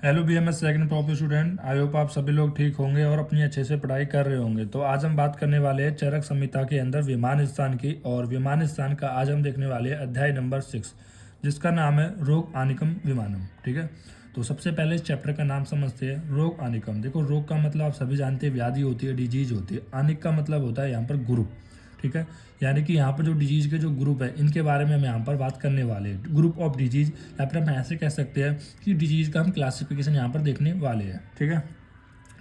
Hello BMS second top student, I hope आप सभी लोग ठीक होंगे और अपनी अच्छे से पढ़ाई कर रहे होंगे। तो आज हम बात करने वाले हैं चरक संहिता के अंदर विमान स्थान की, और विमान स्थान का आज हम देखने वाले हैं अध्याय नंबर 6, जिसका नाम है रोग आनिकम विमानम। ठीक है, तो सबसे पहले इस चैप्टर का नाम समझते हैं। रोग आनिकम, देखो रोग का मतलब आप सभी जानते हैं व्याधि होती है, डिजीज होती है। आनिक का मतलब होता है यहाँ पर ग्रुप। ठीक है, यानी कि यहाँ पर जो डिजीज के जो ग्रुप है इनके बारे में हम यहाँ पर बात करने वाले हैं। ग्रुप ऑफ डिजीज, या फिर हम ऐसे कह सकते हैं कि डिजीज का हम क्लासिफिकेशन यहाँ पर देखने वाले हैं। ठीक है,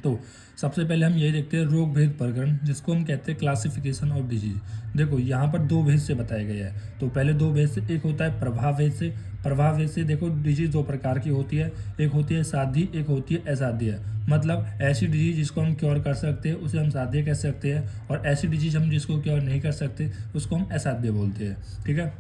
तो सबसे पहले हम यही देखते हैं रोग भेद प्रकरण, जिसको हम कहते हैं क्लासिफिकेशन ऑफ डिजीज। देखो यहाँ पर दो भेद से बताया गया है। तो पहले दो भेद से, एक होता है प्रभाव भेद से। प्रभाव भेद से देखो डिजीज दो प्रकार की होती है, एक होती है साध्य, एक होती है असाध्य। मतलब ऐसी डिजीज जिसको हम क्योर कर सकते हैं उसे हम साध्य कह सकते हैं, और ऐसी डिजीज हम जिसको क्योर नहीं कर सकते उसको हम असाध्य बोलते हैं। ठीक है,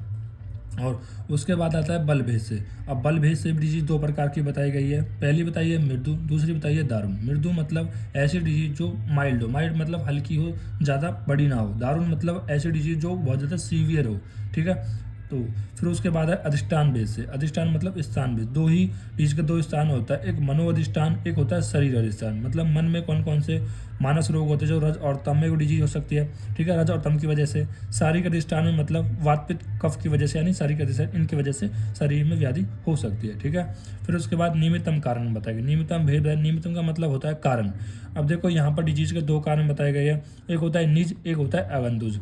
और उसके बाद आता है बल भेद से। अब बल भेद से भी डिजीज दो प्रकार की बताई गई है। पहली बताई है मृदु, दूसरी बताई है दारुण। मृदु मतलब ऐसी डिजीज जो माइल्ड हो, माइल्ड मतलब हल्की हो, ज़्यादा बड़ी ना हो। दारुण मतलब ऐसी डिजीज जो बहुत ज़्यादा सीवियर हो। ठीक है, तो फिर उसके बाद है अधिष्ठान भेद से। अधिष्ठान मतलब स्थान भेद। दो ही डिजीज का दो स्थान होता है, एक मनो अधिष्ठान, एक होता है शरीर अधिष्ठान। मतलब मन में कौन कौन से मानस रोग होते हैं, जो रज और तम में डिजीज हो सकती है। ठीक है, रज और तम की वजह से। शारीरिक अधिष्ठान में मतलब वात पित्त कफ की वजह से, यानी शारीरिक अधिष्ठान इनकी वजह से शरीर में व्याधि हो सकती है। ठीक है, फिर उसके बाद निमित्तम कारण बताएंगे। निमित्तम भेद है, निमित्तम का मतलब होता है कारण। अब देखो यहाँ पर डिजीज के दो कारण बताए गए हैं, एक होता है निज, एक होता है आगंतुज।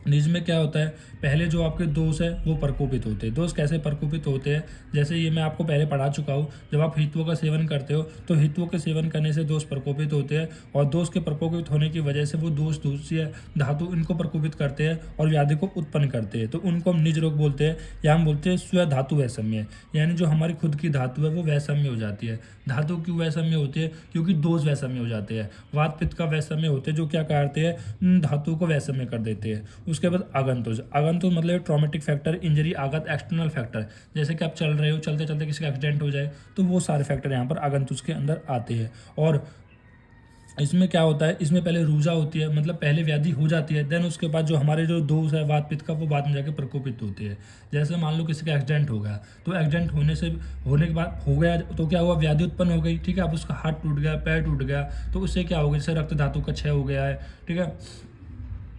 निज में क्या होता है, पहले जो आपके दोष है वो प्रकोपित होते हैं। दोष कैसे प्रकोपित होते हैं, जैसे ये मैं आपको पहले पढ़ा चुका हूँ। जब आप हित्वों का सेवन करते हो तो हित्वों के सेवन करने से दोष प्रकोपित होते हैं, और दोष के प्रकोपित होने की वजह से वो दोष दूसरी धातु इनको प्रकोपित करते हैं और व्याधि को उत्पन्न करते हैं। तो उनको हम निज रोग बोलते हैं, या हम बोलते हैं स्व धातु वैषम्य, यानी जो हमारी खुद की धातु है वो वैषम्य हो जाती है। धातु क्यों वैषम्य होती है, क्योंकि दोष वैषम्य हो जाते हैं। वात पित्त का वैषम्य होते हैं, जो क्या करते हैं, धातु को वैषम्य कर देते हैं। उसके बाद आगंतुज। आगंतुज मतलब ट्रॉमेटिक फैक्टर, इंजरी, आघात, एक्सटर्नल फैक्टर। जैसे कि आप चल रहे हो, चलते चलते किसी का एक्सीडेंट हो जाए तो वो सारे फैक्टर यहाँ पर आगंतुज के अंदर आते हैं। और इसमें क्या होता है, इसमें पहले रूजा होती है, मतलब पहले व्याधि हो जाती है, देन उसके बाद जो हमारे जो दोष है वात पित्त का वो बाद में जाके प्रकोपित होते हैं। जैसे मान लो किसी का एक्सीडेंट हो गया, तो एक्सीडेंट होने के बाद हो गया तो क्या हुआ, व्याधि उत्पन्न हो गई। ठीक है, अब उसका हाथ टूट गया, पैर टूट गया, तो उससे क्या होगा, जैसे रक्त धातु का क्षय हो गया है। ठीक है,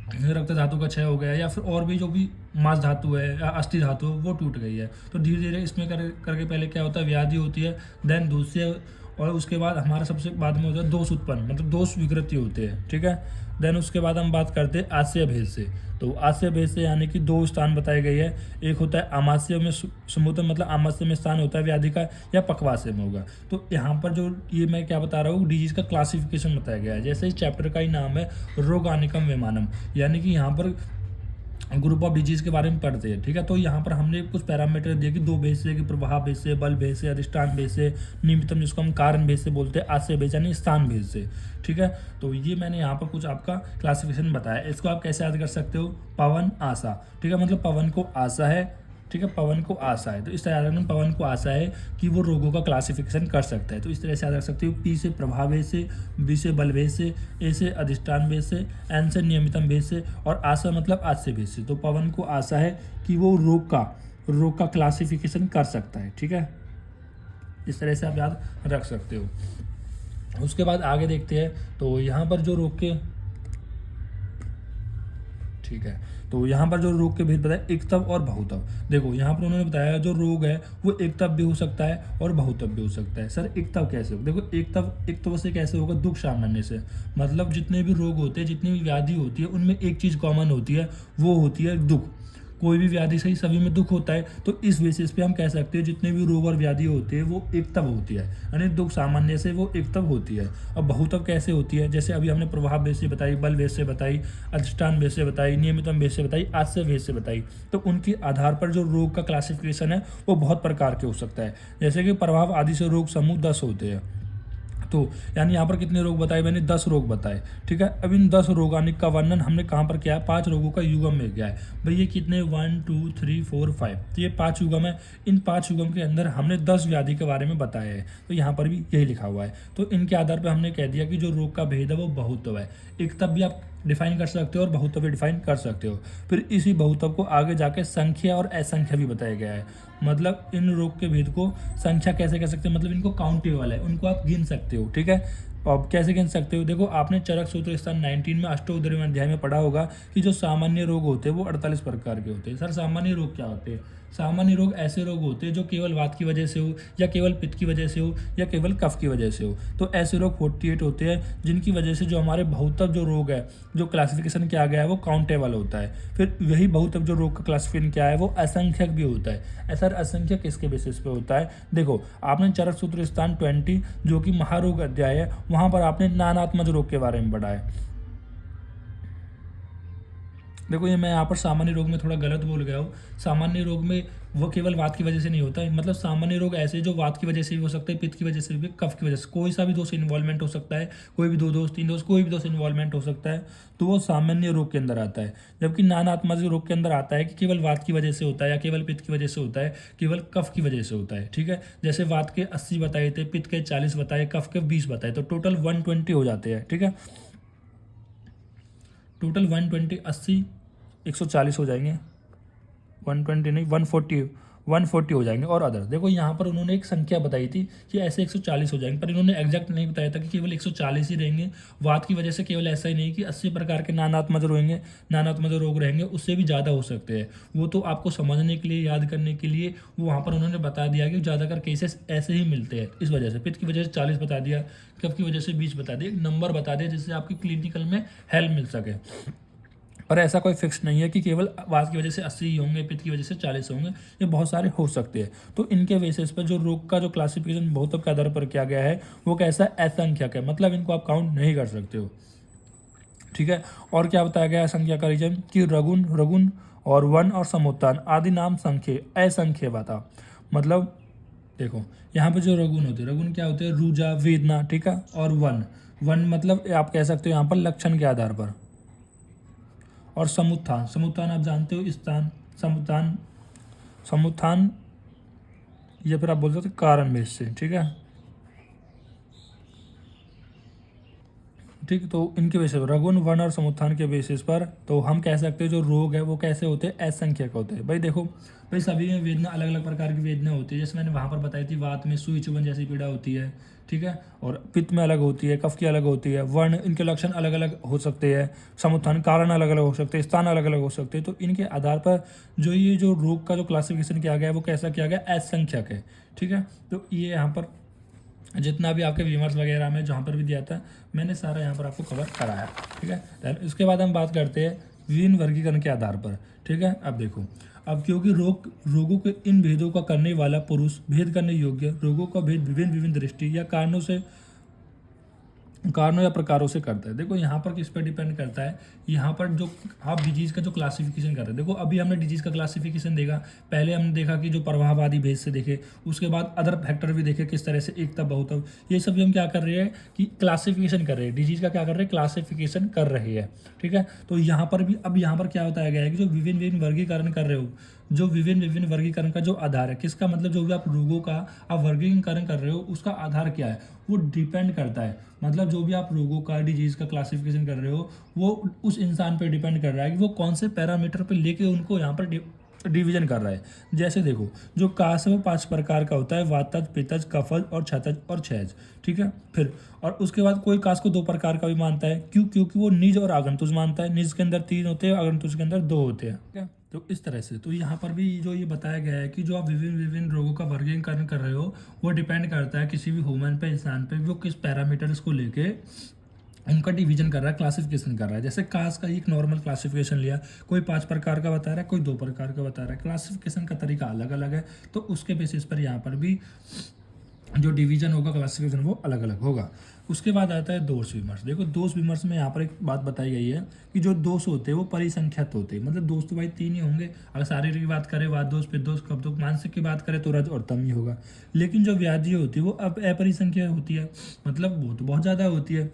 रक्त धातु का क्षय हो गया है, या फिर और भी जो भी मांस धातु है या अस्थि धातु वो टूट गई है। तो धीरे धीरे इसमें करके पहले क्या होता है, व्याधि होती है, देन दूसरे, और उसके बाद हमारा सबसे बाद में होता है दोष उत्पन्न, मतलब दोष विकृति होते हैं। ठीक है, देन उसके बाद हम बात करते हैं आशय भेद से। तो आशय भेद से यानी कि दो स्थान बताए गए हैं। एक होता है आमाशय में सुमूतन, मतलब आमाशय में स्थान होता है व्याधि का, या पक्वाशय में होगा। तो यहाँ पर जो ये मैं क्या बता रहा हूँ, डिजीज का क्लासिफिकेशन बताया गया है। जैसे इस चैप्टर का ही नाम है रोगानिकम विमानम, यानी कि यहाँ पर ग्रुप ऑफ डिजीज के बारे में पढ़ते हैं। ठीक है, तो यहाँ पर हमने कुछ पैरामीटर दिए कि दो भेद से, कि प्रभाव भेद से, बल भेद से, अधिष्ठान भेद से, निमित्तम जिसको हम कारण भेद से बोलते हैं, आशय भेद यानी स्थान भेद से। ठीक है, तो ये मैंने यहाँ पर कुछ आपका क्लासिफिकेशन बताया। इसको आप कैसे याद कर सकते हो, पवन आशा। ठीक है, मतलब पवन को आशा है। ठीक है, पवन को आशा है, तो इस तरह से पवन को आशा है कि वो रोगों का क्लासिफिकेशन कर सकता है। तो इस तरह से याद रख सकते हो, पी से प्रभाव भेद से, बी से बल भेद से, ए से अधिष्ठान भेद से, एन से नियमितम भेद से, और आशा मतलब आशय भेद से। तो पवन को आशा है कि वो रोग का क्लासिफिकेशन कर सकता है। ठीक है, इस तरह से आप याद रख सकते हो। उसके बाद आगे देखते हैं, तो यहाँ पर जो रोग के, ठीक है, तो यहाँ पर जो रोग के भेद बताए, एकतव और बहुतव। देखो यहाँ पर उन्होंने बताया जो रोग है वो एकतव भी हो सकता है और बहुतव भी हो सकता है। सर एकतव कैसे हो, देखो एकतव से कैसे होगा, दुख सामान्य से। मतलब जितने भी रोग होते हैं, जितनी भी व्याधि होती है, उनमें एक चीज़ कॉमन होती है, वो होती है दुख। कोई भी व्याधि सही सभी में दुख होता है, तो इस बेसिस पे हम कह सकते हैं जितने भी रोग और व्याधि होते हैं वो एकतव होती है, यानी दुख सामान्य से वो एकतव होती है। अब बहुतव कैसे होती है, जैसे अभी हमने प्रभाव भेद से बताई, बल भेद से बताई, अधिष्ठान भेद से बताई, नियमितम भेद से बताई, आशय भेद से बताई। तो उनके आधार पर जो रोग का क्लासिफिकेशन है वो बहुत प्रकार के हो सकता है। जैसे कि प्रभाव आदि से रोग समूह 10 होते हैं। तो यानी यहाँ पर कितने रोग बताए मैंने, 10 रोग बताए। ठीक है, अब इन 10 रोगानिक का वर्णन हमने कहाँ पर किया है, 5 रोगों का युगम में किया है। भाई ये कितने, 1 2 3 4 5, तो ये 5 युगम है। इन 5 युगम के अंदर हमने 10 व्याधि के बारे में बताया है, तो यहाँ पर भी यही लिखा हुआ है। तो इनके आधार पर हमने कह दिया कि जो रोग का भेद है वो बहुतव है। एक तब भी आप डिफाइन कर सकते हो और बहुत्व भी डिफाइन कर सकते हो। फिर इसी बहुत्व को आगे जाके संख्या और असंख्या भी बताया गया है। मतलब इन रोग के भेद को संख्या कैसे कह सकते हैं, मतलब इनको काउंटेबल है, उनको आप गिन सकते हो। ठीक है, अब कैसे गिन सकते हो, देखो आपने चरक सूत्र स्थान 19 में अष्टोत्तरवें अध्याय में पढ़ा होगा कि जो सामान्य रोग होते हैं वो 48 प्रकार के होते हैं। सर सामान्य रोग क्या होते हैं? सामान्य रोग ऐसे रोग होते हैं जो केवल वात की वजह से हो, या केवल पित्त की वजह से हो, या केवल कफ की वजह से हो। तो ऐसे रोग 48 होते हैं जिनकी वजह से जो हमारे बहुतव जो रोग है, जो क्लासिफिकेशन किया गया है वो काउंटेबल होता है। फिर वही बहुतव जो रोग का क्लासिफिकेशन क्या है वो असंख्यक भी होता है। ऐसा असंख्यक किसके बेसिस पे होता है? देखो आपने चरक सूत्र स्थान 20 जो कि महारोग अध्याय है, वहां पर आपने नानात्मक रोग के बारे में पढ़ा है। देखो ये मैं यहाँ पर सामान्य रोग में थोड़ा गलत बोल गया हूँ। सामान्य रोग में वो केवल वात की वजह से नहीं होता है, मतलब सामान्य रोग ऐसे जो वात की वजह से भी हो सकते हैं, पित्त की वजह से भी, कफ की वजह से, कोई सा भी दोष इन्वॉल्वमेंट हो सकता है, कोई भी दो दोष तीन दोष कोई भी दोष इन्वॉल्वमेंट हो सकता है, तो वो सामान्य रोग के अंदर आता है। जबकि नानात्मक रोग के अंदर आता है कि केवल वात की वजह से होता है, या केवल पित्त की वजह से होता है, केवल कफ की वजह से होता है। ठीक है, जैसे वात के 80 बताए थे, पित्त के 40 बताए, कफ के 20 बताए, तो टोटल 120 हो जाते हैं। ठीक है, टोटल 120 80 140 हो जाएंगे, 120 नहीं 140 हो जाएंगे। और अदर देखो यहाँ पर उन्होंने एक संख्या बताई थी कि ऐसे 140 हो जाएंगे, पर इन्होंने एग्जैक्ट नहीं बताया था कि केवल 140 ही रहेंगे। वात की वजह से केवल ऐसा ही नहीं कि 80 प्रकार के नानात्मक रहेंगे, नानात्मक रोग रहेंगे, उससे भी ज़्यादा हो सकते हैं। वो तो आपको समझने के लिए, याद करने के लिए वो वहाँ पर उन्होंने बता दिया कि ज़्यादातर केसेस ऐसे ही मिलते हैं। इस वजह से पित्त की वजह से 40 बता दिया, कफ की वजह से 20 बता दिया, एक नंबर बता दिया जिससे आपकी क्लिनिकल में हेल्प मिल सके। पर ऐसा कोई फिक्स नहीं है कि केवल वात की वजह से 80 ही होंगे, पित्त की वजह से 40 होंगे, ये बहुत सारे हो सकते हैं। तो इनके बेसिस पर जो रोग का जो क्लासिफिकेशन बहुत्व के आधार पर किया गया है वो कैसा असंख्यक है, मतलब इनको आप काउंट नहीं कर सकते हो। ठीक है, और क्या बताया गया है संख्या का रीजन कि रगुन रगुन और वन और समुत्थान आदि नाम संख्य असंख्य बता। मतलब देखो यहाँ पे जो रगुन होते हैं, रगुन क्या होते हैं? रुजा वेदना। ठीक है, और वन वन मतलब आप कह सकते हो यहाँ पर लक्षण के आधार पर। और समुत्थान, समुत्थान आप जानते हो स्थान, समुत्थान समुत्थान या फिर आप बोल सकते हो कारण बेस से। ठीक है, ठीक, तो इनके बेसिस पर रगुन वन और समुत्थान के बेसिस पर तो हम कह सकते हैं जो रोग है वो कैसे होते हैं? असंख्यक होते हैं। भाई देखो भाई सभी में वेदना अलग अलग प्रकार की वेदना होती है, जैसे मैंने वहाँ पर बताई थी, वात में सुई चुभन जैसी पीड़ा होती है। ठीक है, और पित्त में अलग होती है, कफ की अलग होती है, वर्ण इनके लक्षण अलग अलग हो सकते हैं, समुत्थान कारण अलग अलग हो सकते हैं, स्थान अलग अलग हो सकते हैं। तो इनके आधार पर जो ये जो रोग का जो क्लासिफिकेशन किया गया है वो कैसा किया गया? असंख्यक है। ठीक है, तो ये यहाँ पर जितना भी आपके विमर्श वगैरह में जहाँ पर भी दिया था मैंने सारा यहाँ पर आपको कवर कराया। ठीक है, then उसके बाद हम बात करते हैं विभिन्न वर्गीकरण के आधार पर। ठीक है, अब देखो, अब क्योंकि रोगों के इन भेदों का करने वाला पुरुष भेद करने योग्य रोगों का भेद विभिन्न विभिन्न दृष्टि या कारणों या प्रकारों से करता है। देखो यहाँ पर किस पर डिपेंड करता है, यहाँ पर जो आप डिजीज़ का जो क्लासिफिकेशन कर रहे हैं, देखो अभी हमने डिजीज़ का क्लासिफिकेशन देखा, पहले हमने देखा कि जो प्रवाहवादी भेद से देखे, उसके बाद अदर फैक्टर भी देखे किस तरह से एकता बहुतव, ये सब भी हम क्या कर रहे हैं कि क्लासिफिकेशन कर रहे हैं, डिजीज़ का क्या कर रहे हैं? क्लासिफिकेशन कर रहे हैं। ठीक है, तो यहाँ पर भी अब यहाँ पर क्या बताया गया है कि जो विभिन्न विभिन्न वर्गीकरण कर रहे हो, जो विभिन्न विभिन्न वर्गीकरण का जो आधार है, किसका मतलब जो भी आप रोगों का आप वर्गीकरण कर रहे हो उसका आधार क्या है वो डिपेंड करता है। मतलब जो भी आप रोगों का डिजीज़ का क्लासिफिकेशन कर रहे हो वो उस इंसान पे डिपेंड कर रहा है कि वो कौन से पैरामीटर पे लेके उनको यहाँ पर डिवीजन कर रहा है। जैसे देखो जो कास है वो 5 प्रकार का होता है, वातज, पित्तज, कफज और छतज और क्षयज। ठीक है, फिर और उसके बाद कोई कास को 2 प्रकार का भी मानता है, क्यों? क्योंकि वो निज और आगंतुज मानता है। निज के अंदर 3 होते हैं, आगंतुज के अंदर 2 होते हैं। ठीक है, तो इस तरह से तो यहाँ पर भी जो ये बताया गया है कि जो आप विभिन्न विभिन्न रोगों का वर्गीकरण कर रहे हो वो डिपेंड करता है किसी भी ह्यूमन पे, इंसान पे, वो किस पैरामीटर्स को लेके उनका डिवीजन कर रहा है, क्लासिफिकेशन कर रहा है। जैसे कास्ट का एक नॉर्मल क्लासिफिकेशन लिया, कोई 5 प्रकार का बता रहा है, कोई 2 प्रकार का बता रहा है, क्लासिफिकेशन का तरीका अलग अलग है। तो उसके बेसिस पर यहाँ पर भी जो डिवीजन होगा, क्लासिफिकेशन वो अलग अलग होगा। उसके बाद आता है दोष विमर्श। देखो दोष विमर्श में यहाँ पर एक बात बताई गई है कि जो दोष होते हैं वो परिसंख्यात होते हैं, मतलब दोष तो भाई 3 ही होंगे। अगर शारीरिक की बात करें वात दोष, पित्त दोष, कफ दोष, मानसिक की बात करें तो रज और तम ही होगा। लेकिन जो व्याधि होती है वो अब अपरिसंख्यात होती है, मतलब वो तो बहुत ज़्यादा होती है,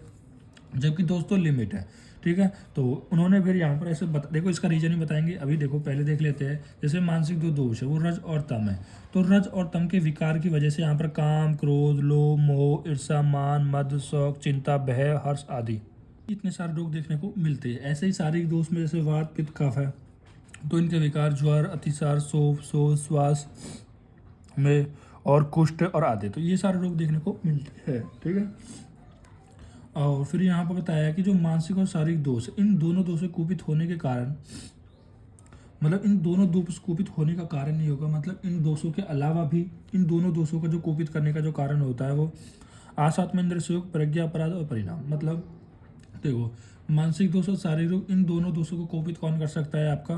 जबकि दोस्तों लिमिट है। ठीक है, तो उन्होंने फिर यहाँ पर ऐसे देखो इसका रीजन ही बताएंगे। अभी देखो पहले देख लेते हैं, जैसे मानसिक जो दोष है वो रज और तम है। तो रज और तम के विकार की वजह से यहाँ पर काम, क्रोध, लोभ, मोह, ईर्षा, मान, मद, शौक, चिंता, भय, हर्ष आदि इतने सारे रोग देखने को मिलते हैं। ऐसे ही शारीरिक दोष में जैसे वात पित्त कफ है, तो इनके विकार ज्वर, अतिसार, शोथ, श्वास में और कुष्ठ और आदि, तो ये सारे रोग देखने को मिलते हैं। ठीक है। और फिर यहाँ पर बताया कि जो मानसिक और शारीरिक दोष, इन दोनों दोषों कुपित होने के कारण, मतलब इन दोनों दोष कुपित होने का कारण नहीं होगा, मतलब इन दोषों के अलावा भी इन दोनों दोषों का जो कुपित करने का जो कारण होता है वो आसात्मेंद्र सुयोग, प्रज्ञा, अपराध और परिणाम। मतलब देखो, मानसिक दोष और शारीरिक, इन दोनों दोषों को कुपित कौन कर सकता है? आपका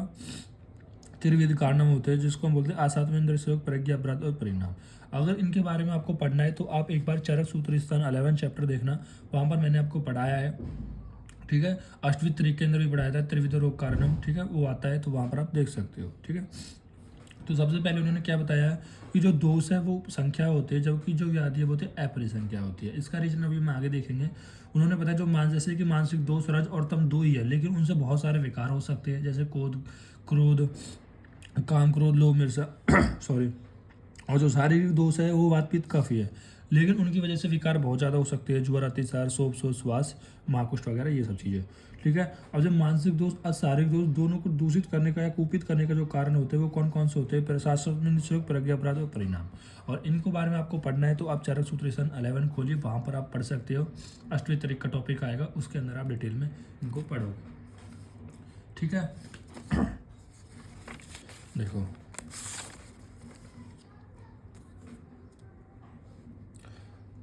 त्रिविध कारणम होते हैं, जिसको हम बोलते हैं आसात्मेंद्र सुयोग, प्रज्ञा, अपराध और परिणाम। अगर इनके बारे में आपको पढ़ना है तो आप एक बार चरक सूत्र स्थान 11 चैप्टर देखना, वहाँ पर मैंने आपको पढ़ाया है। ठीक है। अष्टविध तरीके के अंदर भी पढ़ाया था त्रिविध रोग कारणम। ठीक है, वो आता है तो वहाँ पर आप देख सकते हो। ठीक है। तो सबसे पहले उन्होंने क्या बताया कि जो दोष है वो संख्या होती है, जबकि जो व्याधि है वो होती है अपरिसंख्या होती है। इसका रीजन अभी हम आगे देखेंगे। उन्होंने बताया जो जैसे कि मानसिक दोष, रज और तम दो ही है, लेकिन उनसे बहुत सारे विकार हो सकते हैं, जैसे क्रोध, काम, क्रोध, लोभ, ईर्ष्या सॉरी। और जो शारीरिक दोष है वो वात पित्त कफ ही है, लेकिन उनकी वजह से विकार बहुत ज़्यादा हो सकते हैं, ज्वर, अतिसार, शोथ, श्वास, महाकुष्ठ वगैरह, ये सब चीज़ें। ठीक है। और जब मानसिक दोष और शारीरिक दोष दोनों को दूषित करने का या कुपित करने का जो कारण होते हैं वो कौन कौन से होते हैं? प्रशासन, प्रज्ञा, अपराध और परिणाम। और इनको बारे में आपको पढ़ना है तो आप चरक सूत्र 11 खोलिए, वहाँ पर आप पढ़ सकते हो। अष्टवें तरीक का टॉपिक आएगा, उसके अंदर आप डिटेल में इनको पढ़ोगे। ठीक है। देखो,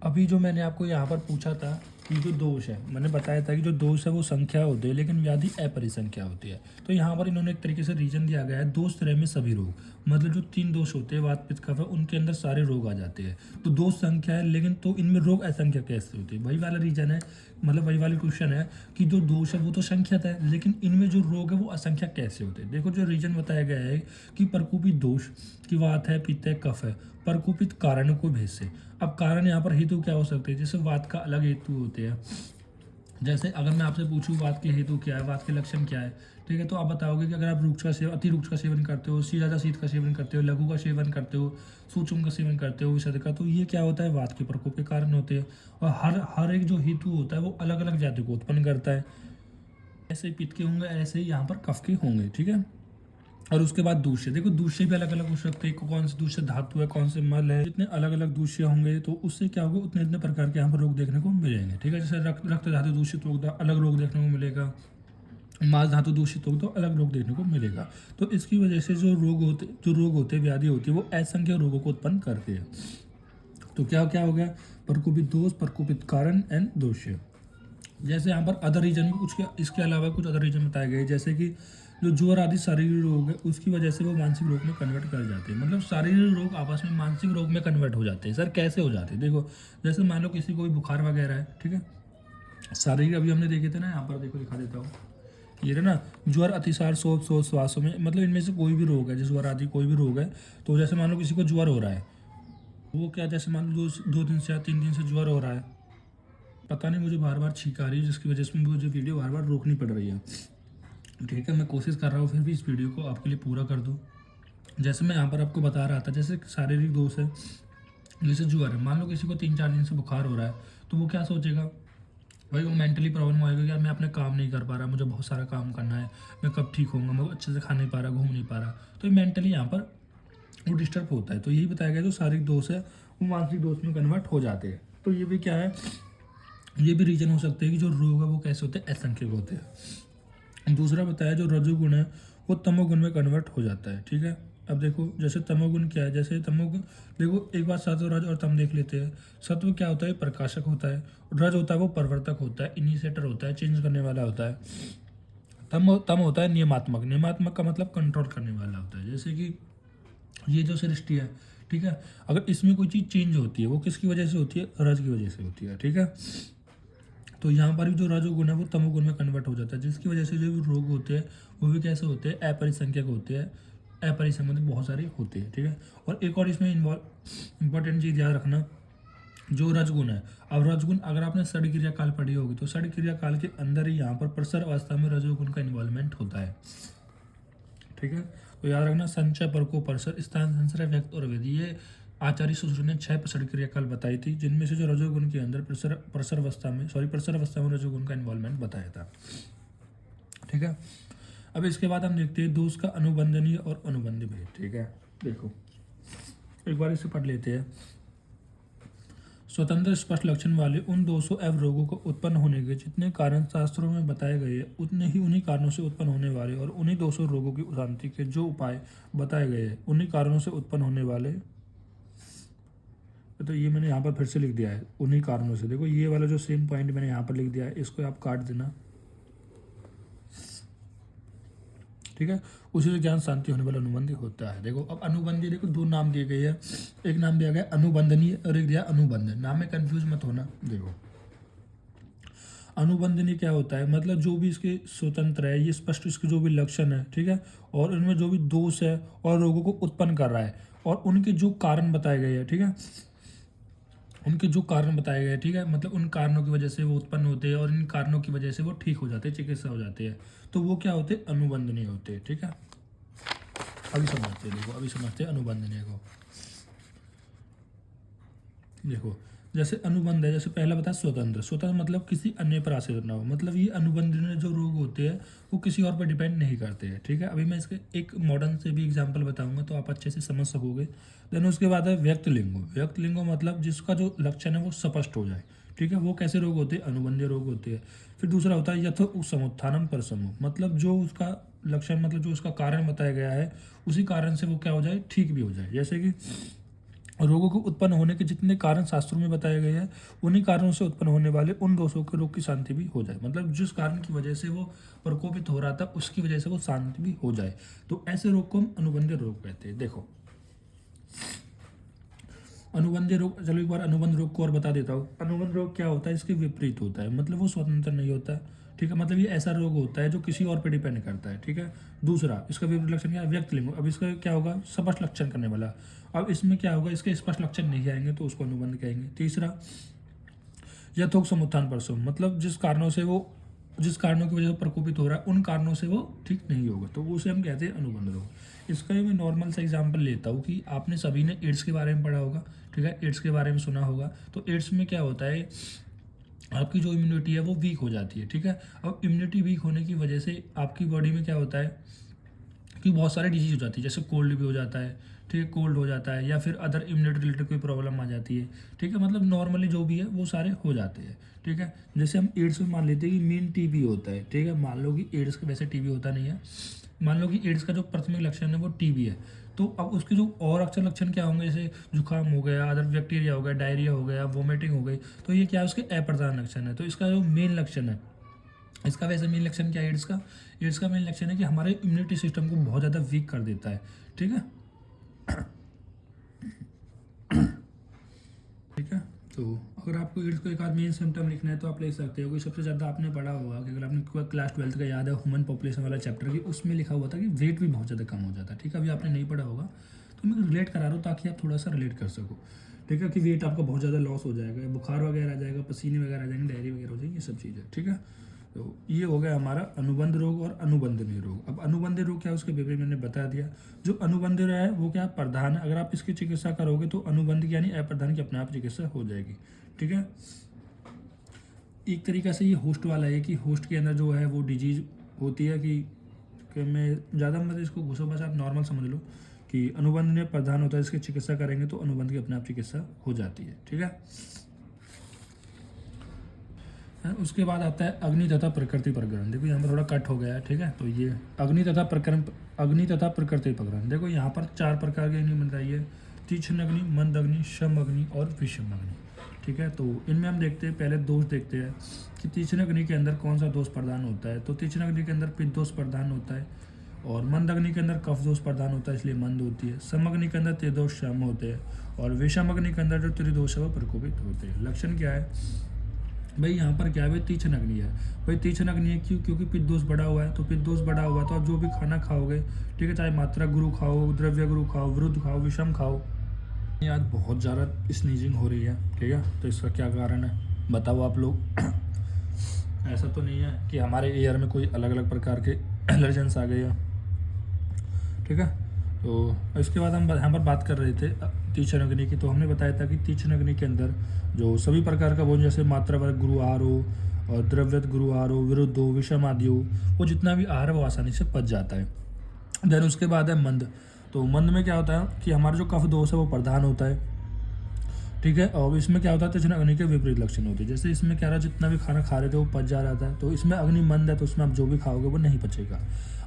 अभी जो मैंने आपको यहाँ पर पूछा था कि जो दोष है, मैंने बताया था कि जो दोष है वो संख्या होती है, लेकिन व्याधि अपरिसंख्या होती है। तो यहाँ पर इन्होंने एक तरीके से रीजन दिया गया है, दोष त्रय में सभी रोग, मतलब जो 3 दोष होते हैं, वात पित्त कफ है, उनके अंदर सारे रोग आ जाते हैं। तो दोष संख्या है, लेकिन तो इनमें रोग असंख्या कैसे होते हैं? वही वाला रीजन है, मतलब वही वाली क्वेश्चन है कि जो दोष है वो तो संख्यात है, लेकिन इनमें जो रोग है वो असंख्या कैसे होते हैं? देखो, जो रीजन बताया गया है कि प्रकोपित दोष की वात है, पित्त है, कफ है, प्रकोपित कारण को भेद से। अब कारण यहाँ पर हेतु क्या हो सकते हैं? जैसे वात का अलग हेतु होते हैं, जैसे अगर मैं आपसे पूछूं वात के हेतु क्या है, वात के लक्षण क्या है, ठीक है, तो आप बताओगे कि अगर आप रुक्ष का सेवन, अति रुक्ष का सेवन करते हो, ज़्यादा शीत का सेवन करते हो, लघु का सेवन करते हो, सूक्ष्म का सेवन करते हो, विशद का, तो ये क्या होता है? वात के प्रकोप के कारण होते हैं। और हर एक जो हेतु होता है वो अलग अलग जाति को उत्पन्न करता है। ऐसे ही पित्त के होंगे, ऐसे ही यहाँ पर कफ के होंगे। ठीक है। और उसके बाद दूष्य, देखो दूष्य भी अलग अलग हो सकते हैं, कौन से दूष्य धातु है, कौन से मल है, जितने अलग अलग दूष्य होंगे तो उससे क्या होगा, उतने इतने प्रकार के यहाँ पर रोग देखने को मिलेंगे। ठीक है। जैसे रक्त धातु दूषित होगा अलग रोग देखने को मिलेगा, मांस धातु दूषित होगा तो अलग रोग देखने को मिलेगा। तो इसकी वजह से जो रोग होते व्याधि होती है वो असंख्य रोगों को उत्पन्न करते हैं। तो क्या क्या हो गया? प्रकोपित दोष, प्रकोपित कारण एंड दोष्य। जैसे यहाँ पर अदर रीजन भी कुछ, इसके अलावा कुछ अदर रीजन बताए गए, जैसे कि जो ज्वर आदि शारीरिक रोग है उसकी वजह से वो मानसिक रोग में कन्वर्ट कर जाते हैं। मतलब शारीरिक रोग आपस में मानसिक रोग में कन्वर्ट हो जाते हैं। सर कैसे हो जाते हैं? देखो, जैसे मान लो किसी को भी बुखार वगैरह है, ठीक है, शारीरिक अभी हमने देखे थे ना, यहाँ पर देखो दिखा देता हूँ, ये ना ज्वर, अतिसार, शोथ, श्वासों में, मतलब इनमें से कोई भी रोग है, जैसे ज्वर आदि कोई भी रोग है, तो जैसे मान लो किसी को ज्वर हो रहा है, वो क्या, जैसे मान लो 2 दिन से या 3 दिन से ज्वर हो रहा है, पता नहीं मुझे बार बार छींक आ रही है, जिसकी वजह से मुझे वीडियो बार बार रोकनी पड़ रही है। ठीक है, मैं कोशिश कर रहा हूँ फिर भी इस वीडियो को आपके लिए पूरा कर दूँ। जैसे मैं यहाँ पर आपको बता रहा था, जैसे शारीरिक दोष है, जैसे ज्वर है, मान लो किसी को 3-4 दिन से बुखार हो रहा है, तो वो क्या सोचेगा भाई, वो मेंटली प्रॉब्लम आएगा कि मैं अपने काम नहीं कर पा रहा, मुझे बहुत सारा काम करना है, मैं कब ठीक होऊंगा, मैं अच्छे से खा नहीं पा रहा, घूम नहीं पा रहा, तो मेंटली यहाँ पर वो डिस्टर्ब होता है। तो यही बताया गया जो शारीरिक दोष है वो मानसिक दोष में कन्वर्ट हो जाते हैं। तो ये भी क्या है, ये भी रीजन हो सकते हैं कि जो रोग है वो कैसे होते हैं, असंख्यक होते हैं। दूसरा बताया जो रजोगुण है वो तमोगुण में कन्वर्ट हो जाता है। ठीक है। अब देखो, जैसे तमोगुण क्या है, जैसे तमोगुण, देखो एक बार सत्व, रज और तम देख लेते हैं। सत्व क्या होता है? प्रकाशक होता है। रज होता है वो प्रवर्तक होता है, इनिशिएटर होता है, चेंज करने वाला होता है। तम होता है नियमात्मक। नियमात्मक का मतलब कंट्रोल करने वाला होता है। जैसे कि ये जो सृष्टि है, ठीक है, अगर इसमें कोई चीज़ चेंज होती है वो किसकी वजह से होती है? रज की वजह से होती है। ठीक है। तो यहाँ पर भी जो रजोगुण है वो तमोगुण में कन्वर्ट हो जाता है, जिसकी वजह से जो भी रोग होते हैं वो भी कैसे होते हैं? अपरिसंख्यक होते हैं। अपरिसंख्यक बहुत सारे होते हैं। ठीक है। और एक और इसमें इंपॉर्टेंट चीज़ याद रखना, जो रजगुण है, अब रजगुण अगर आपने षड क्रिया काल पढ़ी होगी तो षड क्रिया काल के अंदर ही यहाँ पर प्रसर अवस्था में रजोगुण का इन्वॉल्वमेंट होता है। ठीक है। तो याद रखना, संचय, प्रकोप, परसर, स्थान, संश्रय, व्यक्त और वेद, ये आचार्य सुश्रुत ने 6 प्रसरण क्रियाकाल बताई थी, जिनमें से जो रजोगुण के अंदर प्रसर अवस्था में रजोगुण का इन्वॉल्वमेंट बताया था। ठीक है, अब इसके बाद हम देखते हैं दोष का अनुबंधनीय और अनुबंधी भेद। ठीक है, देखो एक बार इसे पढ़ लेते हैं। स्वतंत्र स्पष्ट लक्षण वाले उन दोषों एवं रोगों को उत्पन्न होने के जितने कारण शास्त्रों में बताए गए हैं, उतने ही उन्हीं कारणों से उत्पन्न होने वाले और उन्हीं दोषों रोगों की शांति के जो उपाय बताए गए हैं, उन्हीं कारणों से उत्पन्न होने वाले। तो ये मैंने यहाँ पर फिर से लिख दिया है, उन्हीं कारणों से। देखो ये वाला जो सेम पॉइंट मैंने यहाँ पर लिख दिया है, इसको आप काट देना। ठीक है, उसी से ज्ञान शांति होने वाला अनुबंधी होता है। देखो अब अनुबंधी, देखो दो नाम दिए गए हैं, एक नाम दिया गया अनुबंधनीय और एक दिया अनुबंध। नाम में कंफ्यूज मत होना। देखो अनुबंधनीय क्या होता है, मतलब जो भी इसके स्वतंत्र है, ये स्पष्ट इसके जो भी लक्षण है, ठीक है, और इनमें जो भी दोष है और रोगों को उत्पन्न कर रहा है और उनके जो कारण बताए गए हैं, ठीक है, उनके जो कारण बताए गए, ठीक है, मतलब उन कारणों की वजह से वो उत्पन्न होते हैं और इन कारणों की वजह से वो ठीक हो जाते हैं, चिकित्सा हो जाती है, तो वो क्या होते हैं, अनुबंधनीय होते हैं। ठीक है, अभी समझते हैं। देखो अभी समझते हैं अनुबंधनीय को। देखो जैसे अनुबंध है, जैसे पहला बताया स्वतंत्र मतलब किसी अन्य पर आश्रित ना हो, मतलब ये अनुबंधनीय जो रोग होते हैं वो किसी और पर डिपेंड नहीं करते हैं। ठीक है, अभी मैं इसके एक मॉडर्न से भी एग्जांपल बताऊंगा तो आप अच्छे से समझ सकोगे। देन उसके बाद है व्यक्त लिंगो मतलब जिसका जो लक्षण है वो स्पष्ट हो जाए। ठीक है, वो कैसे रोग होते हैं, अनुबंधीय रोग होते हैं। फिर दूसरा होता है यथो समुत्थानम परसमो, मतलब जो उसका लक्षण, मतलब जो उसका कारण बताया गया है उसी कारण से वो क्या हो जाए, ठीक भी हो जाए। जैसे कि रोगों को उत्पन्न होने के जितने कारण शास्त्रों में बताए गए हैं, उन्हीं कारणों से उत्पन्न होने वाले उन दोषों के रोग की शांति भी हो जाए, मतलब जिस कारण की वजह से वो प्रकोपित हो रहा था उसकी वजह से वो शांति भी हो जाए, तो ऐसे रोग को हम अनुबंधीय रोग कहते हैं। देखो अनुबंधीय रोग, चलो एक बार अनुबंध रोग को और बता देता हूँ। अनुबंध रोग क्या होता है, इसके विपरीत होता है, मतलब वो स्वतंत्र नहीं होता है। ठीक है, मतलब ये ऐसा रोग होता है जो किसी और पे डिपेंड करता है। ठीक है, दूसरा इसका विपरीत लक्षण क्या है, व्यक्त लिंग। अब इसका क्या होगा, स्पष्ट लक्षण करने वाला। अब इसमें क्या होगा, इसके स्पष्ट लक्षण नहीं आएंगे तो उसको अनुबंध कहेंगे। तीसरा यथोक्त समुत्थान परसम, मतलब जिस कारणों की वजह से प्रकोपित हो रहा है उन कारणों से वो ठीक नहीं होगा, तो उसे हम कहते हैं अनुबंध रोग। इसका मैं नॉर्मल सा एग्जांपल लेता हूँ कि आपने सभी ने एड्स के बारे में पढ़ा होगा। ठीक है, एड्स के बारे में सुना होगा। तो एड्स में क्या होता है, आपकी जो इम्यूनिटी है वो वीक हो जाती है। ठीक है, अब इम्यूनिटी वीक होने की वजह से आपकी बॉडी में क्या होता है कि बहुत सारे डिजीज हो जाती है, जैसे कोल्ड भी हो जाता है। ठीक है, कोल्ड हो जाता है या फिर अदर इम्यूनिटी रिलेटेड कोई प्रॉब्लम आ जाती है। ठीक है, मतलब नॉर्मली जो भी है वो सारे हो जाते हैं। ठीक है, जैसे हम एड्स में मान लेते हैं कि मेन टीबी होता है। ठीक है, मान लो कि एड्स का वैसे टीबी होता नहीं है, मान लो कि एड्स का जो प्राथमिक लक्षण है वो टीबी है, तो अब उसके जो और अक्षर लक्षण क्या होंगे, जैसे जुकाम हो गया, अदर बैक्टीरिया हो गया, डायरिया हो गया, वोमिटिंग हो गई, तो ये क्या है, उसके अप्रधान लक्षण है। तो इसका जो मेन लक्षण है, इसका वैसे मेन लक्षण क्या है एड्स का मेन लक्षण है कि हमारे इम्यूनिटी सिस्टम को बहुत ज़्यादा वीक कर देता है। ठीक है, ठीक है, तो अगर आपको एड्स को एक आध मेन सिम्टम लिखना है तो आप लिख सकते हो कि सबसे ज़्यादा आपने पढ़ा होगा कि अगर आपने क्लास 12 का याद है ह्यूमन पॉपुलेशन वाला चैप्टर की, उसमें लिखा हुआ था कि वेट भी बहुत ज़्यादा कम हो जाता है। ठीक है, अभी आपने नहीं पढ़ा होगा तो मैं रिलेट करा रहा हूँ ताकि आप थोड़ा सा रिलेट कर सको। ठीक है, कि वेट आपका बहुत ज़्यादा लॉस हो जाएगा, बुखार वगैरह आ जाएगा, पसीने वगैरह आ जाएंगे, डायरी वगैरह हो जाएगी, ये सब चीज़ें। ठीक है, तो ये हो गया हमारा अनुबंध रोग और अनुबंधनीय रोग। अब अनुबंधीय रोग क्या है उसके विवरण मैंने बता दिया। जो अनुबंधीय है वो क्या प्रधान है, अगर आप इसकी चिकित्सा करोगे तो अनुबंध की यानी अप्रधान की अपने आप चिकित्सा हो जाएगी। ठीक है, एक तरीका से ये होस्ट वाला है कि होस्ट के अंदर जो है वो डिजीज होती है कि मैं ज़्यादा मतलब इसको घुसो, बस आप नॉर्मल समझ लो कि अनुबंध में प्रधान होता है, इसकी चिकित्सा करेंगे तो अनुबंध की अपने आप चिकित्सा हो जाती है। ठीक है, उसके बाद आता है अग्नि तथा प्रकृति प्रकरण। देखो यहाँ पर थोड़ा कट हो गया है। ठीक है, तो ये अग्नि तथा प्रकृति प्रकरण। देखो यहाँ पर 4 प्रकार के अग्नि बताई है, तीक्ष्ण अग्नि, मंद अग्नि, शम अग्नि और विषम अग्नि। ठीक है, तो इनमें हम देखते हैं, पहले दोष देखते हैं कि तीक्ष्ण अग्नि के अंदर कौन सा दोष प्रधान होता है। तो तीक्ष्ण अग्नि के अंदर पित्त दोष प्रधान होता है और मंद अग्नि के अंदर कफ दोष प्रधान होता है, इसलिए मंद होती है। सम अग्नि के अंदर त्रिदोष शम होते हैं और विषम अग्नि के अंदर जो त्रिदोष है वो प्रकोपित होते हैं। लक्षण क्या है भाई, यहाँ पर क्या है भाई, तीक्ष्ण अग्नि है। भाई तीक्ष्ण अग्नि है क्यों, क्योंकि पित्त दोष बढ़ा हुआ है, तो पित्त दोष बढ़ा हुआ है तो आप जो भी खाना खाओगे, ठीक है, चाहे मात्रा गुरु खाओ, द्रव्य गुरु खाओ, वृद्ध खाओ, विषम खाओ। आज बहुत ज़्यादा स्नीजिंग हो रही है। ठीक है, तो इसका क्या कारण है बताओ आप लोग। ऐसा तो नहीं है कि हमारे एयर में कोई अलग अलग प्रकार के एलर्जेंस आ गए हैं। ठीक है, तो इसके बाद हम यहाँ पर बात कर रहे थे तीक्ष्ण अग्नि की, तो हमने बताया था कि तीक्ष्ण अग्नि के अंदर जो सभी प्रकार का भोजन जैसे मात्रा वर्ग गुरु आहार हो और द्रव्यत गुरु आहार हो, विरुद्ध हो, विषम आदि हो, वो जितना भी आहार है वो आसानी से पच जाता है। देन उसके बाद है मंद। तो मंद में क्या होता है कि हमारा जो कफ दोष है वो प्रधान होता है, ठीक है। और इसमें क्या होता है, तीक्ष्ण अग्नि के विपरीत लक्षण होते हैं। जैसे इसमें क्या रहा, जितना भी खाना खा रहे थे वो पच जा रहा था, तो इसमें अग्नि मंद है, तो उसमें आप जो भी खाओगे वो नहीं पचेगा।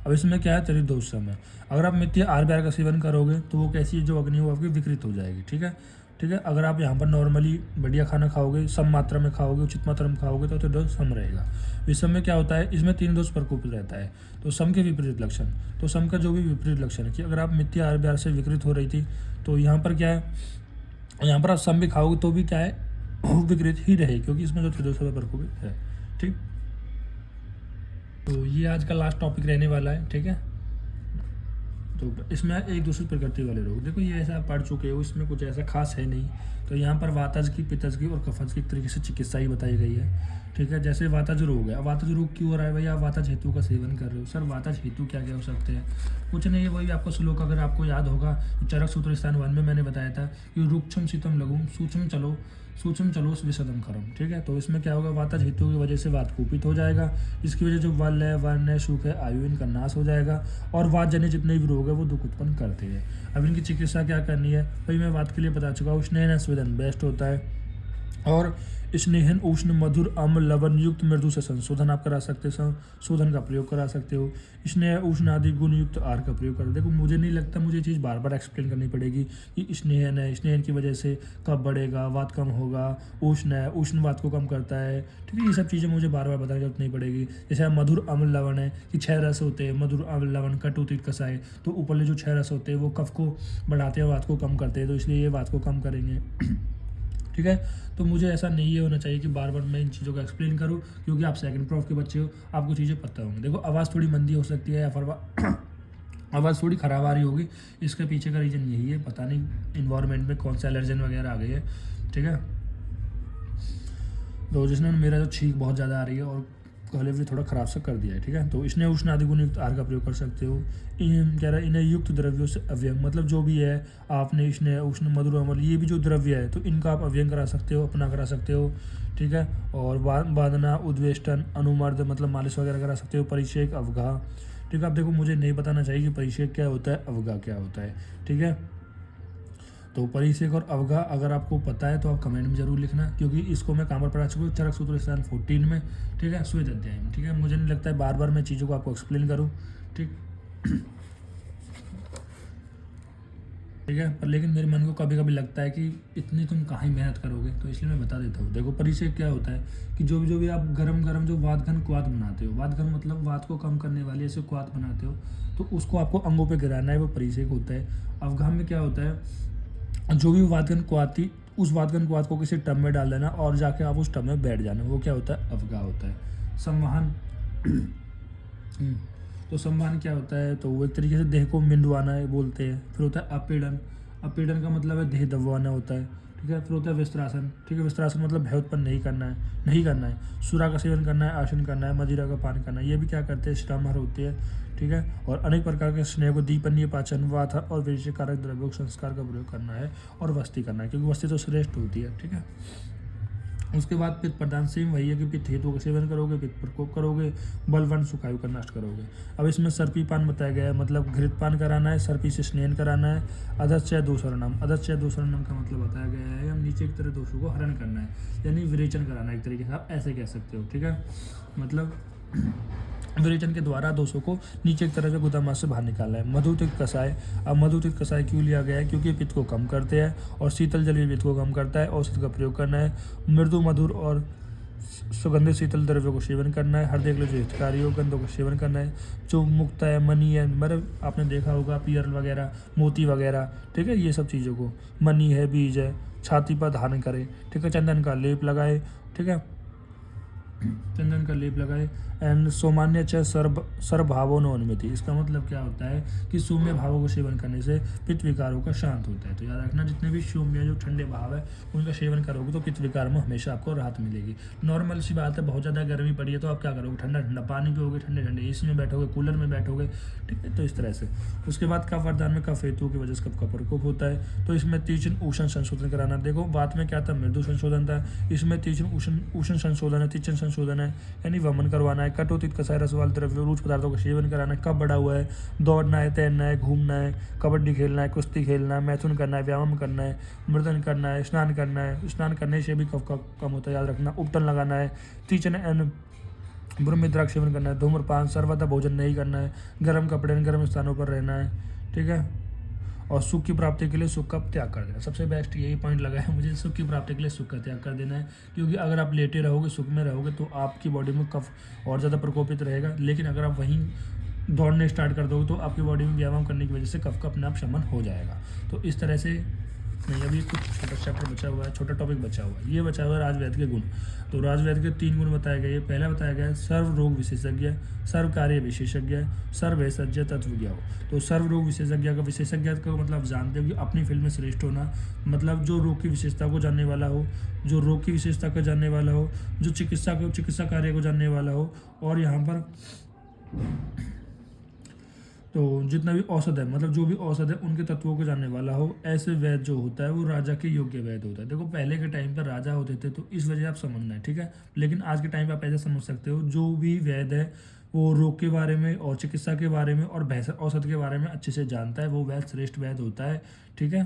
अब इसमें क्या है, चरित दोष समय। अगर आप मिथ्य आहार विहार का सेवन करोगे तो वो कैसी जो अग्नि वो आपकी विकृत हो जाएगी, ठीक है। ठीक है, अगर आप यहाँ पर नॉर्मली बढ़िया खाना खाओगे, सम मात्रा में खाओगे, उचित मात्रा में खाओगे तो दोष सम रहेगा। विषम में क्या होता है, इसमें 3 दोष प्रकोपित रहता है। तो सम के विपरीत लक्षण, तो सम का जो भी विपरीत लक्षण है कि अगर आप मिथ्या आहार विहार से विकृत हो रही थी, तो यहाँ पर क्या है, यहाँ पर आप सम भी खाओगे तो भी क्या है, वो विकृत ही रहे, क्योंकि इसमें जो त्रिदोष प्रकोपित है, ठीक। तो ये आज का लास्ट टॉपिक रहने वाला है, ठीक है। तो इसमें एक दूसरी प्रकृति वाले रोग, देखो ये ऐसा आप पढ़ चुके हो, इसमें कुछ ऐसा खास है नहीं। तो यहाँ पर वातज की, पित्तज की और कफज की एक तरीके से चिकित्सा ही बताई गई है, ठीक है। जैसे वातज रोग है, वातज रोग क्यों हो रहा है भाई, आप वातज हेतु का सेवन कर रहे हो। सर वातज हेतु क्या क्या हो सकते हैं, कुछ नहीं है, वही आपको श्लोक अगर आपको याद होगा, चरक सूत्र स्थान 1 में मैंने बताया था कि रुक्षम शीतम लघुम सूक्ष्म चलो विशदम खरम, ठीक है। तो इसमें क्या होगा, वातज हेतु की वजह से वात कुपित हो जाएगा, इसकी वजह जो वल है, वर्ण है, सुख है, आयु, इनका नाश हो जाएगा, और वात जन्य जितने भी रोग है वो दुख उत्पन्न करते हैं। अब इनकी चिकित्सा क्या करनी है भाई, मैं बात के लिए बता चुका हूँ। स्नेहन स्वेदन बेस्ट होता है, और स्नेहन उष्ण मधुर अम्ल लवण युक्त मृदु से संशोधन आप करा सकते हो, शोधन का प्रयोग करा सकते हो। स्नेह उष्ण आदि गुण युक्त आहार का प्रयोग करो। देखो मुझे नहीं लगता मुझे ये चीज़ बार बार एक्सप्लेन करनी पड़ेगी कि स्नेहन है, स्नेहन की वजह से कब बढ़ेगा, वात कम होगा, उष्ण है, उष्ण वात को कम करता है, ठीक है। ये सब चीज़ें मुझे बार बार बताने की जरूरत नहीं पड़ेगी। जैसे मधुर अम्ल लवण है कि 6 रस होते हैं, मधुर अम्ल लवण कटु तिक्त कसाय, तो ऊपरले जो 6 रस होते हैं वो कफ को बढ़ाते हैं, वात को कम करते हैं, तो इसलिए ये वात को कम करेंगे, ठीक है। तो मुझे ऐसा नहीं ये होना चाहिए कि बार बार मैं इन चीज़ों को एक्सप्लेन करूँ, क्योंकि आप सेकंड प्रोफ के बच्चे हो, आपको चीज़ें पता होंगी। देखो आवाज़ थोड़ी मंदी हो सकती है या फिर आवाज़ थोड़ी ख़राब आ रही होगी, इसके पीछे का रीज़न यही है, पता नहीं इन्वायरमेंट में कौन सा एलर्जन वगैरह आ गई है, ठीक है। तो जिसने मेरा जो छींक बहुत ज़्यादा आ रही है और गले भी थोड़ा ख़राब सा कर दिया है, ठीक है। तो इसने उष्ण आदि गुण युक्त आहार का प्रयोग कर सकते हो। कह रहा है इन्हें युक्त द्रव्यों से अव्यंग, मतलब जो भी है आपने इसने उष्ण मधुर अम्ल ये भी जो द्रव्य है तो इनका आप अव्यंग करा सकते हो, अपना करा सकते हो, ठीक है। और बांधना, उद्वेष्टन, अनुमर्द मतलब मालिश वगैरह करा सकते हो। परिषेक, अवगाह, ठीक है। आप देखो मुझे नहीं बताना चाहिए कि परिषेक क्या होता है, अवगाह क्या होता है, ठीक है। तो परिषेक और अवगाह अगर आपको पता है तो आप कमेंट में जरूर लिखना, क्योंकि इसको मैं काम पर पढ़ा चुका हूँ चरक सूत्र स्थान 14 में, ठीक है, श्वेत अध्याय में, ठीक है। मुझे नहीं लगता है बार बार मैं चीज़ों को आपको एक्सप्लेन करूँ, ठीक ठीक है। पर लेकिन मेरे मन को कभी कभी लगता है कि इतनी तुम कहाँ ही मेहनत करोगे, तो इसलिए मैं बता देता हूँ। देखो परिषेक क्या होता है कि जो भी आप गरम गरम जो वात घन क्वाथ बनाते हो, वात घन मतलब वात को कम करने वाली ऐसे क्वाथ बनाते हो, तो उसको आपको अंगों पे गिराना है, वो परिषेक होता है। अवगाह में क्या होता है, जो भी वातगन क्वाथ थी उस वातगन क्वाथ को किसी टब में डाल देना और जाके आप उस टब में बैठ जाना, वो क्या होता है, अवगाह होता है। संवहन तो संवहन क्या होता है, तो वो एक तरीके से देह को मिंडवाना है बोलते हैं। फिर होता है अपीड़न, अपीड़न का मतलब है देह दबवाना होता है, ठीक है। फिर होता है विस्त्रासन, ठीक है, विस्त्रासन मतलब भय उत्पन्न नहीं करना है। सुरा का सेवन करना है, आसन करना है, मदिरा का पान करना है, ये भी क्या करते हैं, श्रामहर होते हैं, ठीक है। और अनेक प्रकार के स्नेह को दीपनीय, पाचन, वात और विषय कारक द्रव्यों संस्कार का प्रयोग करना है, और वस्ती करना है, क्योंकि वस्ती तो श्रेष्ठ होती है, ठीक है। उसके बाद पित्त प्रदान सेम वही है कि पित्त हेतु का सेवन करोगे, पित्त प्रकोप करोगे, बलवर्ण सुखायु का नष्ट करोगे। अब इसमें सर्पी पान बताया गया है, मतलब घृत पान कराना है, सर्पी से स्नेहन कराना है। अधश्चय दोषरणम, अधश्चय दोषरणम का मतलब बताया गया है हम नीचे की तरह दोषों को हरण करना है, यानी विरेचन कराना है, एक तरीके से आप ऐसे कह सकते हो, ठीक है। मतलब विरेचन के द्वारा दोषों को नीचे की तरह से गुदामास से बाहर निकालना है। मधुतिक्त कषाय, अब मधुतिक्त कषाय क्यों लिया गया है, क्योंकि पित्त को कम करते हैं, और शीतल जल भी पित्त को कम करता है। औषध का प्रयोग करना है, मृदु मधुर और सुगंधित शीतल द्रव्यों को सेवन करना है। हृदय के लिए जो हितकारी हो गंधों का सेवन करना है। जो मुक्त है, मनी है, मतलब आपने देखा होगा पियर वगैरह, मोती वगैरह, ठीक है, ये सब चीज़ों को, मनी है, बीज है, छाती पर धारण करे, ठीक है, चंदन का लेप लगाए, ठीक है। चंदन का लेप लगाए। एंड सोमान्य च सर्वभावोन्मिति, इसका मतलब क्या होता है कि सौम्य भावों का सेवन करने से पित्त विकारों का शांत होता है। तो याद रखना, जितने भी सौम्य जो ठंडे भाव है उनका सेवन करोगे तो पित्त विकार में हमेशा आपको राहत मिलेगी। नॉर्मल सी बात है, बहुत ज़्यादा गर्मी पड़ी है तो आप क्या करोगे, ठंडा ठंडा पानी पियोगे, ठंडे ठंडे एसी में बैठोगे, कूलर में बैठोगे, ठीक है। तो इस तरह से उसके बाद कफ वरदान में कफ हेतु की वजह से कफ का प्रकोप होता है। तो इसमें तीक्ष्ण उष्ण संशोधन कराना। देखो बात में क्या था, मृदु संशोधन था, इसमें तीक्ष्ण उष्ण संशोधन है, तीक्ष्ण संशोधन है, यानी वमन करवाना है। कटोतित कसाय रस वाले द्रव्य रूच पदार्थों का सेवन कराना है। कब बढ़ा हुआ है, दौड़ना है, तैरना है, घूमना है, कबड्डी खेलना है, कुश्ती खेलना है, मैथुन करना है, व्यायाम करना है, मृदन करना है, स्नान करना है। स्नान करने से भी कफ का कम होता है, याद रखना। उपटन लगाना है, तीक्ष्ण एंड ब्रह्म द्राक्ष सेवन करना है। धूम्रपान, सर्वदा भोजन नहीं करना है। गर्म कपड़े गर्म स्थानों पर रहना है, ठीक है। और सुख की प्राप्ति के लिए सुख का त्याग कर देना। सबसे बेस्ट यही पॉइंट लगा है मुझे, सुख की प्राप्ति के लिए सुख का त्याग कर देना है। क्योंकि अगर आप लेटे रहोगे, सुख में रहोगे, तो आपकी बॉडी में कफ और ज़्यादा प्रकोपित रहेगा। लेकिन अगर आप वहीं दौड़ने स्टार्ट कर दोगे तो आपकी बॉडी में व्यायाम करने की वजह से कफ का अपने आप शमन हो जाएगा। तो इस तरह से नहीं, अभी कुछ छोटा चैप्टर बचा हुआ है, छोटा टॉपिक बचा हुआ है। ये बचा हुआ है राजवैद्य के गुण। तो राजवैद्य के 3 गुण बताए गए। पहला बताया गया है सर्व रोग विशेषज्ञ, सर्व कार्य विशेषज्ञ, सर्व भेषज तत्वज्ञ हो। तो सर्व रोग विशेषज्ञ का, विशेषज्ञ का मतलब जानते हो कि अपनी फील्ड में श्रेष्ठ होना, मतलब जो रोग की विशेषता को जानने वाला हो, जो रोग की विशेषता को जानने वाला हो, जो चिकित्सा कार्य को जानने वाला हो। और यहाँ पर तो जितना भी औषध है, मतलब जो भी औषध है उनके तत्वों को जानने वाला हो, ऐसे वैद्य जो होता है वो राजा के योग्य वैद्य होता है। देखो पहले के टाइम पर राजा होते थे तो इस वजह आप समझना है, ठीक है। लेकिन आज के टाइम पर आप ऐसे समझ सकते हो, जो भी वैद्य है वो रोग के बारे में और चिकित्सा के बारे में और औषध के बारे में अच्छे से जानता है, वो वैद्य श्रेष्ठ वैद्य होता है, ठीक है।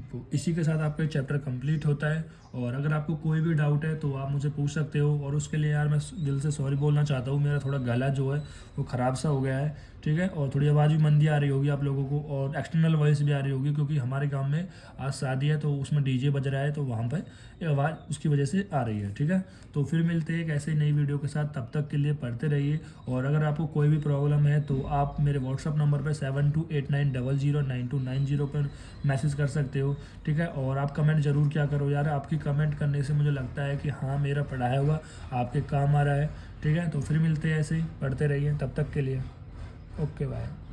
तो इसी के साथ आपका चैप्टर कंप्लीट होता है। और अगर आपको कोई भी डाउट है तो आप मुझे पूछ सकते हो। और उसके लिए यार मैं दिल से सॉरी बोलना चाहता हूँ, मेरा थोड़ा गला जो है वो ख़राब सा हो गया है, ठीक है। और थोड़ी आवाज़ भी मंदी आ रही होगी आप लोगों को, और एक्सटर्नल वॉइस भी आ रही होगी, क्योंकि हमारे गांव में आज शादी है तो उसमें डीजे बज रहा है, तो वहाँ पर आवाज़ उसकी वजह से आ रही है, ठीक है। तो फिर मिलते हैं एक ऐसे ही नई वीडियो के साथ, तब तक के लिए पढ़ते रहिए। और अगर आपको कोई भी प्रॉब्लम है तो आप मेरे व्हाट्सअप नंबर पर 7289009290 पर मैसेज कर सकते हो, ठीक है। और आप कमेंट ज़रूर क्या करो यार, आपकी कमेंट करने से मुझे लगता है कि हाँ मेरा पढ़ाया हुआ आपके काम आ रहा है, ठीक है। तो फिर मिलते हैं ऐसे ही, पढ़ते रहिए, तब तक के लिए ओके बाय।